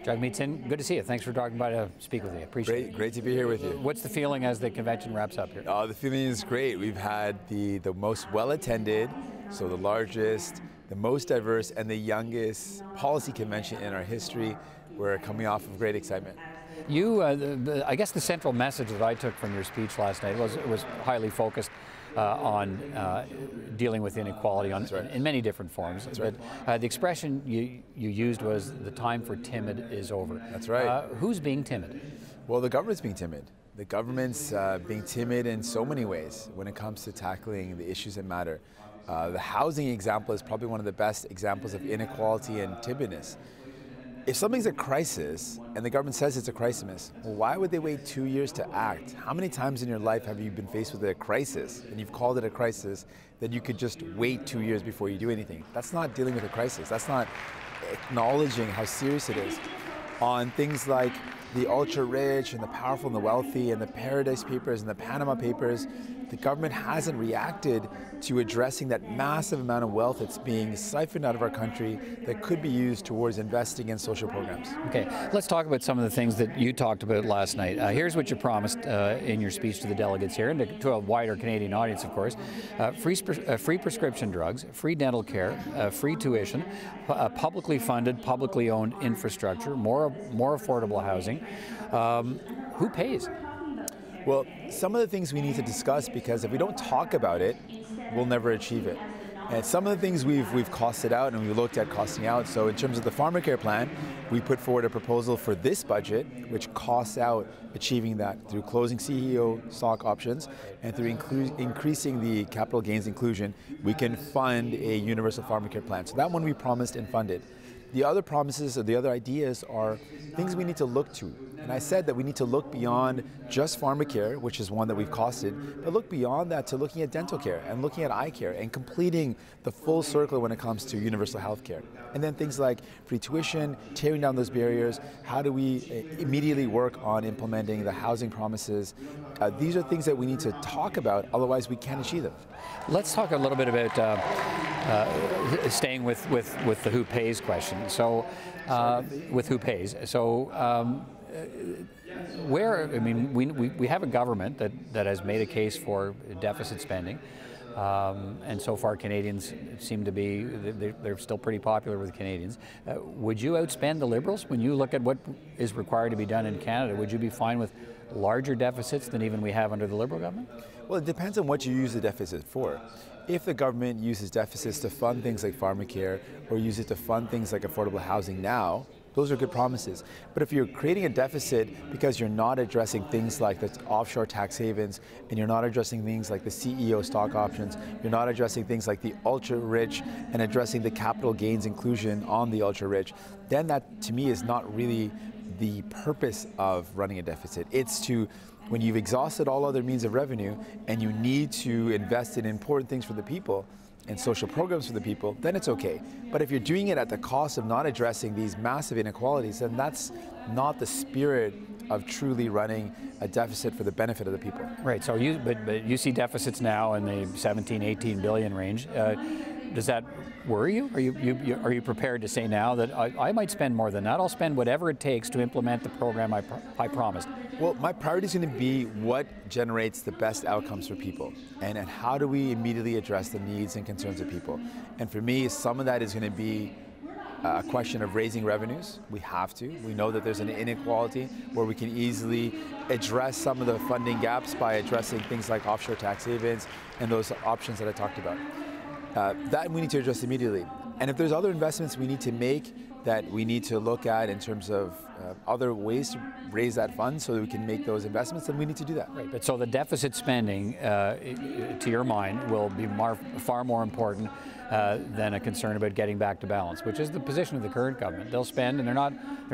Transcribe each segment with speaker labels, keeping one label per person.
Speaker 1: Jagmeet Singh, good to see you. Thanks for dropping by to speak with you. Appreciate it.
Speaker 2: Great to be here with you.
Speaker 1: What's the feeling as the convention wraps up here?
Speaker 2: The feeling is great. We've had the most well-attended, so the largest, the most diverse, and the youngest policy convention in our history. We're coming off of great excitement.
Speaker 1: I guess the central message that I took from your speech last night was highly focused on dealing with inequality in many different forms.
Speaker 2: That's right.
Speaker 1: But the expression you used was the time for timid is over.
Speaker 2: That's right.
Speaker 1: Who's being timid?
Speaker 2: Well, the government's being timid. The government's being timid in so many ways when it comes to tackling the issues that matter. The housing example is probably one of the best examples of inequality and timidness. If something's a crisis and the government says it's a crisis, well, why would they wait 2 years to act? How many times in your life have you been faced with a crisis and you've called it a crisis that you could just wait 2 years before you do anything? That's not dealing with a crisis. That's not acknowledging how serious it is. On things like the ultra-rich and the powerful and the wealthy and the Paradise Papers and the Panama Papers, the government hasn't reacted to addressing that massive amount of wealth that's being siphoned out of our country that could be used towards investing in social programs.
Speaker 1: Okay, let's talk about some of the things that you talked about last night. Here's what you promised in your speech to the delegates here, and to a wider Canadian audience, of course. Free prescription drugs, free dental care, free tuition, publicly funded, publicly owned infrastructure, more affordable housing. Who pays?
Speaker 2: Well, some of the things we need to discuss, because if we don't talk about it, we'll never achieve it. And some of the things we've costed out, and we looked at costing out. So in terms of the pharmacare plan, we put forward a proposal for this budget, which costs out achieving that through closing CEO stock options and through increasing the capital gains inclusion. We can fund a universal pharmacare plan. So that one we promised and funded. The other promises or the other ideas are things we need to look to. And I said that we need to look beyond just pharmacare, which is one that we've costed, but look beyond that to looking at dental care and looking at eye care and completing the full circle when it comes to universal health care. And then things like free tuition, tearing down those barriers. How do we immediately work on implementing the housing promises? These are things that we need to talk about, otherwise we can't achieve them.
Speaker 1: Let's talk a little bit about staying with the who pays question. So, with who pays. So, we have a government that has made a case for deficit spending, and so far Canadians seem to be, they're still pretty popular with Canadians. Would you outspend the Liberals when you look at what is required to be done in Canada? Would you be fine with larger deficits than even we have under the Liberal government?
Speaker 2: Well, it depends on what you use the deficit for. If the government uses deficits to fund things like pharmacare or use it to fund things like affordable housing now, those are good promises. But if you're creating a deficit because you're not addressing things like the offshore tax havens, and you're not addressing things like the CEO stock options, you're not addressing things like the ultra-rich and addressing the capital gains inclusion on the ultra-rich, then that to me is not really the purpose of running a deficit. It's to, when you've exhausted all other means of revenue and you need to invest in important things for the people and social programs for the people, then it's okay. But if you're doing it at the cost of not addressing these massive inequalities, then that's not the spirit of truly running a deficit for the benefit of the people.
Speaker 1: Right, so but you see deficits now in the 17, 18 billion range. Does that worry you? Are you prepared to say now that I might spend more than that? I'll spend whatever it takes to implement the program I promised.
Speaker 2: Well, my priority is going to be what generates the best outcomes for people, and how do we immediately address the needs and concerns of people. And for me, some of that is going to be a question of raising revenues. We have to. We know that there's an inequality where we can easily address some of the funding gaps by addressing things like offshore tax havens and those options that I talked about. That we need to address immediately. And if there's other investments we need to make that we need to look at in terms of other ways to raise that fund so that we can make those investments, then we need to do that.
Speaker 1: Right, but so the deficit spending, to your mind, will be far more important than a concern about getting back to balance, which is the position of the current government. They'll spend, and they're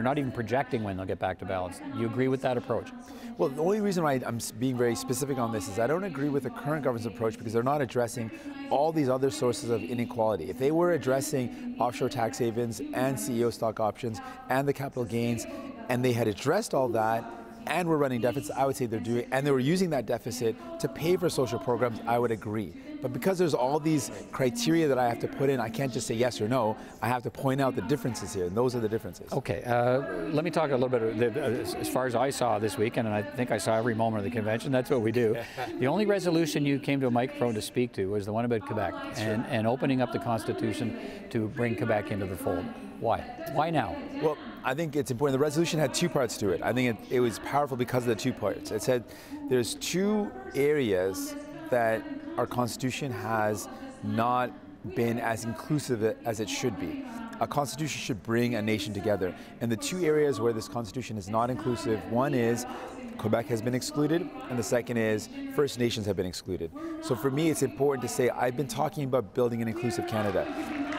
Speaker 1: not even projecting when they'll get back to balance. You agree with that approach?
Speaker 2: Well, the only reason why I'm being very specific on this is I don't agree with the current government's approach because they're not addressing all these other sources of inequality. If they were addressing offshore tax havens and CEO stock options and the capital gains, and they had addressed all that and were running deficits, I would say they're doing, and they were using that deficit to pay for social programs, I would agree. But because there's all these criteria that I have to put in, I can't just say yes or no. I have to point out the differences here, and those are the differences.
Speaker 1: Okay, let me talk a little bit, as far as I saw this weekend, and I think I saw every moment of the convention, that's what we do. The only resolution you came to a microphone to speak to was the one about Quebec, and opening up the Constitution to bring Quebec into the fold. Why? Why now?
Speaker 2: Well, I think it's important. The resolution had two parts to it. I think it was powerful because of the two parts. It said there's two areas that our Constitution has not been as inclusive as it should be. A Constitution should bring a nation together. And the two areas where this Constitution is not inclusive, one is Quebec has been excluded, and the second is First Nations have been excluded. So for me, it's important to say I've been talking about building an inclusive Canada.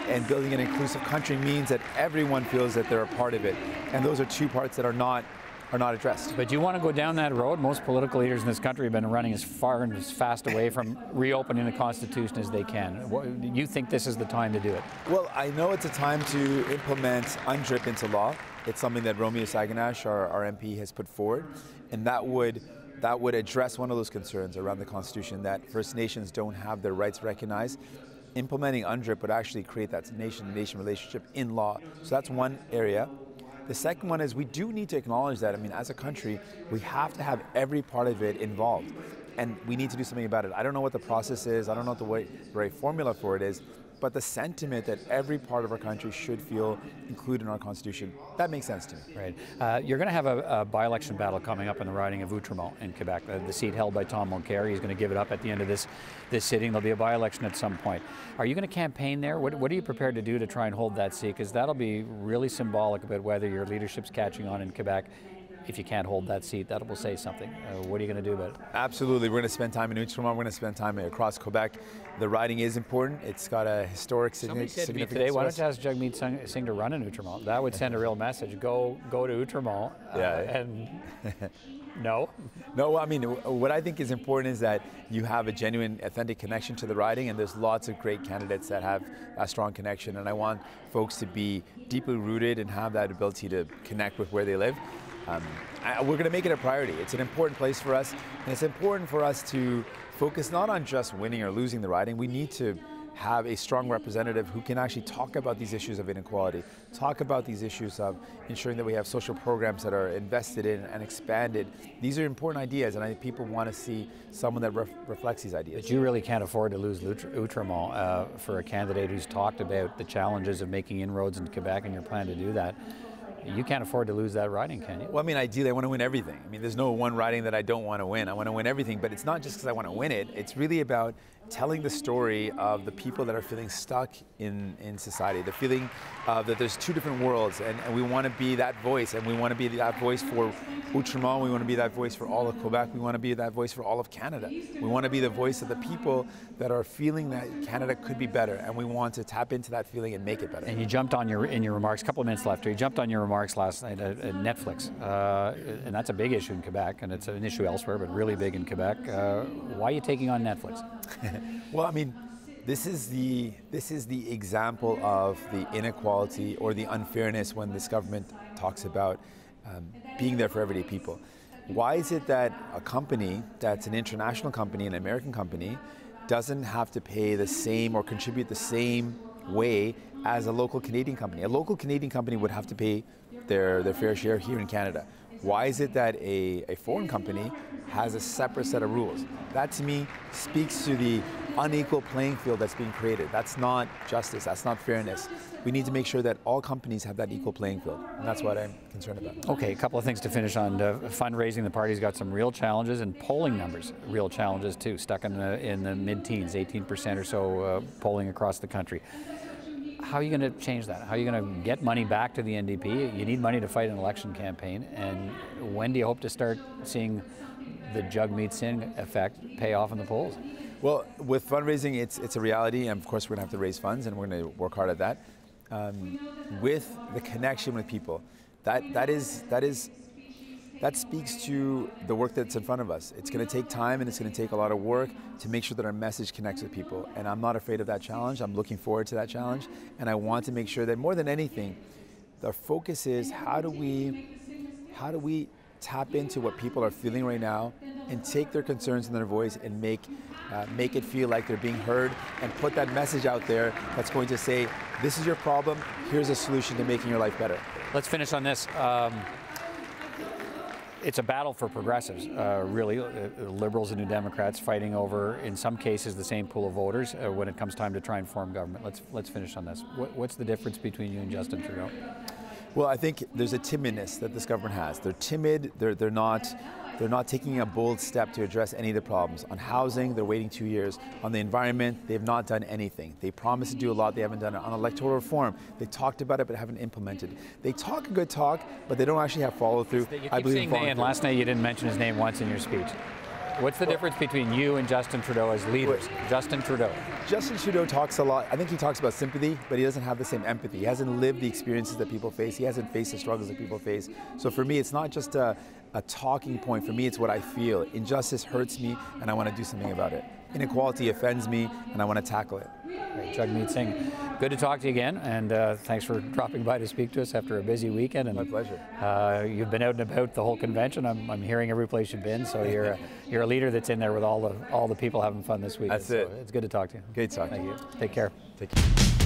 Speaker 2: And building an inclusive country means that everyone feels that they're a part of it. And those are two parts that are not addressed.
Speaker 1: But you want to go down that road? Most political leaders in this country have been running as far and as fast away from reopening the Constitution as they can. You think this is the time to do it?
Speaker 2: Well, I know it's a time to implement UNDRIP into law. It's something that Romeo Saganash, our MP, has put forward. And that would address one of those concerns around the Constitution, that First Nations don't have their rights recognized. Implementing UNDRIP would actually create that nation-to-nation relationship in law. So that's one area. The second one is we do need to acknowledge that, I mean, as a country, we have to have every part of it involved. And we need to do something about it. I don't know what the process is. I don't know what the right formula for it is. But the sentiment that every part of our country should feel included in our Constitution, that makes sense to me.
Speaker 1: Right. You're going to have a by-election battle coming up in the riding of Outremont in Quebec. The seat held by Tom Mulcair. He's going to give it up at the end of this sitting. There'll be a by-election at some point. Are you going to campaign there? What are you prepared to do to try and hold that seat? Because that'll be really symbolic about whether your leadership's catching on in Quebec. If you can't hold that seat, that will say something. What are you going to do about it? Absolutely.
Speaker 2: We're going to spend time in Outremont. We're going to spend time across Quebec. The riding is important. It's got a historic significance.
Speaker 1: Somebody said to me today, why don't you ask Jagmeet Singh to run in Outremont? That would send a real message. Go to Outremont. And no?
Speaker 2: No, I mean, what I think is important is that you have a genuine, authentic connection to the riding, and there's lots of great candidates that have a strong connection, and I want folks to be deeply rooted and have that ability to connect with where they live. We're going to make it a priority. It's an important place for us, and it's important for us to focus not on just winning or losing the riding. We need to have a strong representative who can actually talk about these issues of inequality, talk about these issues of ensuring that we have social programs that are invested in and expanded. These are important ideas, and I think people want to see someone that reflects these ideas.
Speaker 1: But you really can't afford to lose Outremont for a candidate who's talked about the challenges of making inroads in Quebec and your plan to do that. You can't afford to lose that riding, can you?
Speaker 2: Well, I mean, ideally, I want to win everything. I mean, there's no one riding that I don't want to win. I want to win everything, but it's not just because I want to win it. It's really about telling the story of the people that are feeling stuck in society, the feeling that there's two different worlds, and we want to be that voice, and we want to be that voice for Outremont, we want to be that voice for all of Quebec, we want to be that voice for all of Canada. We want to be the voice of the people that are feeling that Canada could be better, and we want to tap into that feeling and make it better.
Speaker 1: And you jumped on in your remarks, a couple of minutes left here, you jumped on your remarks last night at Netflix, and that's a big issue in Quebec, and it's an issue elsewhere, but really big in Quebec. Why are you taking on Netflix?
Speaker 2: Well, I mean, this is the example of the inequality or the unfairness when this government talks about being there for everyday people. Why is it that a company that's an international company, an American company, doesn't have to pay the same or contribute the same way as a local Canadian company? A local Canadian company would have to pay their fair share here in Canada. Why is it that a foreign company has a separate set of rules? That, to me, speaks to the unequal playing field that's being created. That's not justice, that's not fairness. We need to make sure that all companies have that equal playing field, and that's what I'm concerned about.
Speaker 1: Okay, a couple of things to finish on. Fundraising, the party's got some real challenges, and polling numbers, real challenges too, stuck in the mid-teens, 18% or so polling across the country. How are you going to change that? How are you going to get money back to the NDP? You need money to fight an election campaign, and when do you hope to start seeing the Jagmeet Singh effect pay off in the polls?
Speaker 2: Well, with fundraising, it's a reality, and of course we're going to have to raise funds, and we're going to work hard at that. With the connection with people, that speaks to the work that's in front of us. It's going to take time, and it's going to take a lot of work to make sure that our message connects with people. And I'm not afraid of that challenge. I'm looking forward to that challenge, and I want to make sure that more than anything, the focus is how do we tap into what people are feeling right now and take their concerns and their voice and make make it feel like they're being heard, and put that message out there that's going to say, this is your problem, here's a solution to making your life better.
Speaker 1: Let's finish on this. It's a battle for progressives, really. Liberals and New Democrats fighting over, in some cases, the same pool of voters when it comes time to try and form government. Let's finish on this. What's the difference between you and Justin Trudeau?
Speaker 2: Well, I think there's a timidness that this government has. They're timid. They're not taking a bold step to address any of the problems. On housing, they're waiting 2 years. On the environment, they've not done anything. They promised to do a lot, they haven't done it. On electoral reform, they talked about it but haven't implemented. They talk a good talk, but they don't actually have follow through.
Speaker 1: You keep saying they, and last night you didn't mention his name once in your speech. What's the difference between you and Justin Trudeau as leaders? Justin Trudeau.
Speaker 2: Justin Trudeau talks a lot. I think he talks about sympathy, but he doesn't have the same empathy. He hasn't lived the experiences that people face. He hasn't faced the struggles that people face. So for me, it's not just a talking point. For me, it's what I feel. Injustice hurts me, and I want to do something about it. Inequality offends me, and I want to tackle it.
Speaker 1: Right, Jagmeet Singh, good to talk to you again, and thanks for dropping by to speak to us after a busy weekend. And
Speaker 2: my pleasure.
Speaker 1: You've been out and about the whole convention. I'm hearing every place you've been, so you're a leader that's in there with all the people having fun this week.
Speaker 2: That's it.
Speaker 1: So it's good to talk to you.
Speaker 2: Great talk.
Speaker 1: Thank you. Take care.
Speaker 2: Take care.